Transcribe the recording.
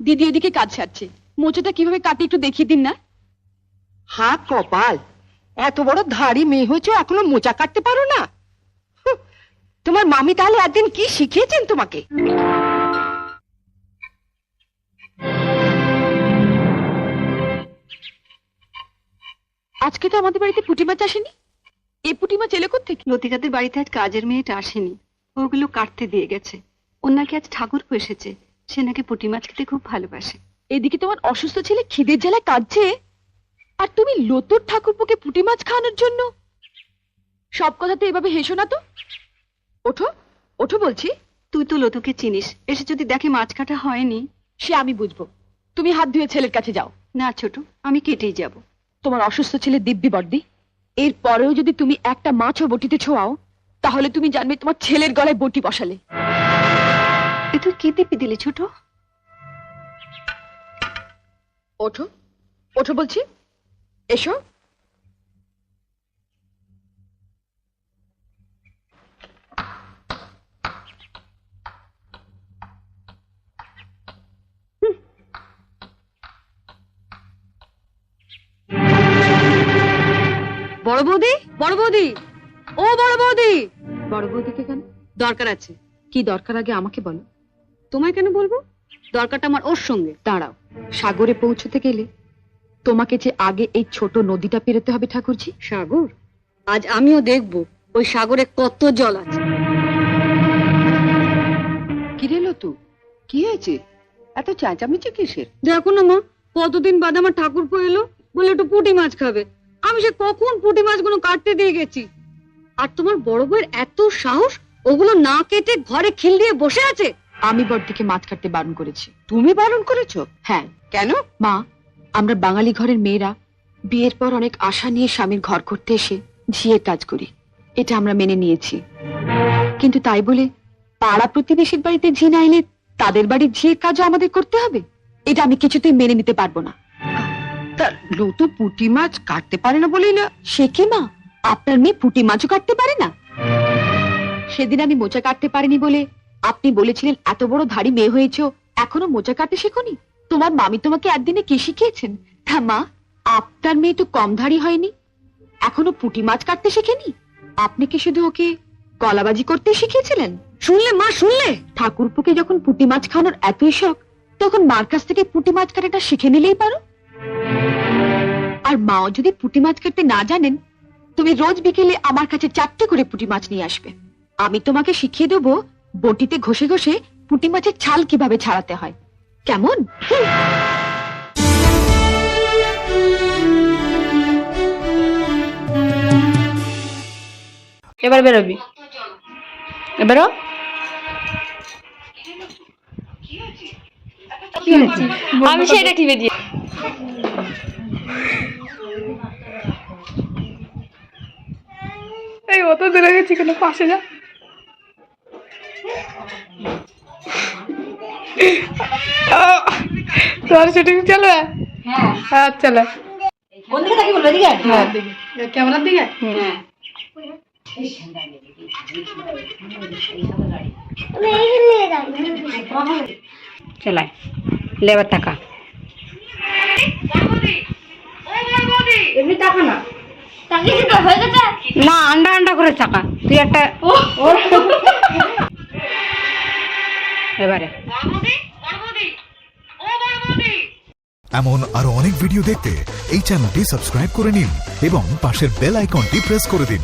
দিদি এদিকে কাজ সারছে, মোচাটা কিভাবে কাটি একটু দেখিয়ে দিন না। হা কপাল, এত বড় ধাড়ি মেয়ে হয়েছে এখনো মোচা কাটতে পারো না? তোমার মামি তাহলে একদিন কি শিখিয়েছেন তোমাকে? আজকে তো আমাদের বাড়িতে পুঁটি মাছ আসেনি। এই পুঁটি মাছ এলো কোত্থেকে? লতিকাদের বাড়িতে আজ কাজের মেয়েটা আসেনি, ওগুলো কাটতে দিয়ে গেছে। ওর নাকি আজ ঠাকুরপো এসেছে, সে নাকি পুঁটি মাছ খেতে খুব ভালোবাসে। এদিকে তোমার অসুস্থ ছেলে খিদের জ্বালায় কাঁদছে, আর তুমি লতুর ঠাকুরপোকে পুঁটি মাছ খাওয়ানোর জন্য। সব কথাতে এভাবে হেসো না তো। ওঠো ওঠো বলছি। তুই তো লতুকে চিনিস, এসে যদি দেখে মাছ কাটা হয়নি। সে আমি বুঝবো, তুমি হাত ধুয়ে ছেলের কাছে যাও। না ছোট, আমি কেটেই যাব। তোমার অসুস্থ ছেলে দিব্যি বর্দি, এর পরেও যদি তুমি একটা মাছও বটিতে ছোঁয়াও, তাহলে তুমি জানবে তোমার ছেলের গলায় বটি বসালে। এ তুই কি দিবি দিলি ছোট? ওঠো ওঠো বলছি, এসো। বড় বৌদি, বড় বৌদি, ও বড় বৌদি। বড় বৌদিকে কেন? দরকার আছে। কি দরকার আগে আমাকে বলো। তোমায় কেন বলবো? দরকারটা আমার ওর সঙ্গে। দাঁড়াও, সাগরে পৌঁছতে গেলে তোমাকে যে আগে এই ছোট নদীটা পেরোতে হবে ঠাকুরজি। সাগর? আজ আমিও দেখব ওই সাগরে কত জল আছে। কি রে লতু, কি হয়েছে? এত চেঁচামেচি কিসের? দেখো না মা, কতদিন বাদে আমার ঠাকুরপো এলো, বলে একটু পুঁটি মাছ খাবে। আমি সে কখন পুঁটি মাছগুলো কাটতে দিয়ে গেছি, আর তোমার বড় বউয়ের এত সাহস, ওগুলো না কেটে ঘরে খিল দিয়ে বসে আছে। আমি বড়দিকে মাছ কাটতে বারণ করেছি। তুমি বারণ করেছো? হ্যাঁ। কেন? মা, আমরা বাঙালি ঘরের মেয়েরা বিয়ের পর অনেক আশা নিয়ে স্বামীর ঘর করতে এসে ঝিয়ের কাজ করি, এটা আমরা মেনে নিয়েছি। কিন্তু তাই বলে পাড়া প্রতিবেশীর বাড়িতে ঝি না এলে তাদের বাড়ির ঝিয়ের কাজও আমাদের করতে হবে, এটা আমি কিছুতেই মেনে নিতে পারবো না। তা লতু পুঁটি মাছ কাটতে পারে না বলেই না? সে কি মা, আপনার মেয়ে পুঁটি মাছও কাটতে পারে না? সেদিন আমি মোচা কাটতে পারিনি বলে আপনি বলেছিলেন এত বড় ধাড়ি মেয়ে হয়েছো, এখনো মোচা কাটতে শেখোনি? তোমার মামি তোমাকে একদিনে কি শিখিয়েছেন? হ্যাঁ মা, আপনার মেয়ে তো কম ধাড়ি হয়নি, এখনো পুঁটি মাছ কাটতে শেখেনি। আপনি কি শুধু ওকে কলাবাজি করতে শিখিয়েছিলেন? শুনলে মা, শুনলে? ঠাকুরপুকে যখন পুঁটি মাছ খাওয়ানোর এতই শখ, তখন মার কাছ থেকে পুঁটি মাছ কাটাটা শিখে নিলেই পারো। আর মাও যদি পুঁটি মাছ কাটতে না জানেন, তুমি রোজ বিকেলে আমার কাছে 4টে করে পুঁটি মাছ নিয়ে আসবে। আমি তোমাকে শিখিয়ে দেবো বটিতে ঘষে ঘষে পুঁটি মাছের ছাল কিভাবে ছাড়াতে হয়। কেমন? এবার বেরোবি, এবারও আমি সেটা টিপে দিয়ে এই অত দূরে গেছি, কোনো পাশে যা। তোমার শুটিং চলবে? হ্যাঁ চলো। কোন দিকে তাকিয়ে বলবো? এদিকে? হ্যাঁ দেখি ক্যামেরার দিকে? হ্যাঁ। চলাই লেবার টাকা এমনি টাকা না, না আন্ডা আন্ডা করে টাকা। তুই একটা এবারে এমন আরো অনেক ভিডিও দেখতে এই চ্যানেলটি সাবস্ক্রাইব করে নিন এবং পাশের বেল আইকনটি প্রেস করে দিন।